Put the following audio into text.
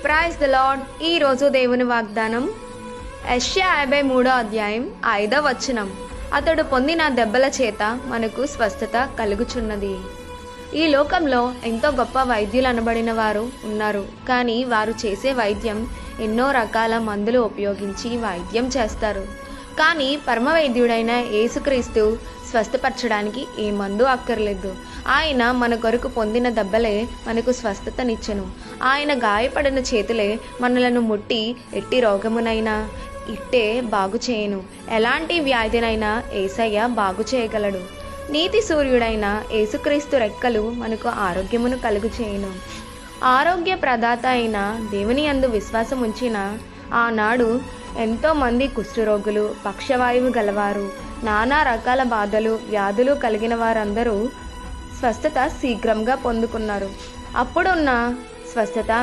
Praise the lord. ఈరోజు దేవుని వాగ్దానం యెషయా 53:5. అతడు పొందిన దెబ్బల చేత మనకు స్వస్థత కలుగుచున్నది. ఈ లోకంలో ఎంతో గొప్ప వైద్యులు అనబడిన వారు ఉన్నారు. కానీ వారు చేసే వైద్యం ఎన్నో రకాల మందులు ఉపయోగించి వైద్యం చేస్తారు. కానీ పరమ వైద్యుడైన యేసుక్రీస్తు స్వస్థపరచడానికి ఏ మందు అక్కర్లేదు. ఆయన మన కొరకు పొందిన దెబ్బలే మనకు స్వస్థతనిచ్చెను. ఆయన గాయపడిన చేతులే మనలను ముట్టి ఎట్టి రోగమునైనా ఇట్టే బాగు చేయను. ఎలాంటి వ్యాధినైనా యేసయ్య బాగు చేయగలడు. నీతి సూర్యుడైన యేసుక్రీస్తు రెక్కలు మనకు ఆరోగ్యమును కలుగు చేయును. ఆరోగ్య ప్రదాత అయిన దేవుని యందు విశ్వాసం ఉంచిన ఆనాడు ఎంతోమంది కుష్ఠరోగులు, పక్షవాయువు గలవారు, నానా రకాల బాధలు, వ్యాధులు కలిగిన వారందరూ స్వస్థత శీఘ్రంగా పొందుకున్నారు. అప్పుడున్న స్వస్థత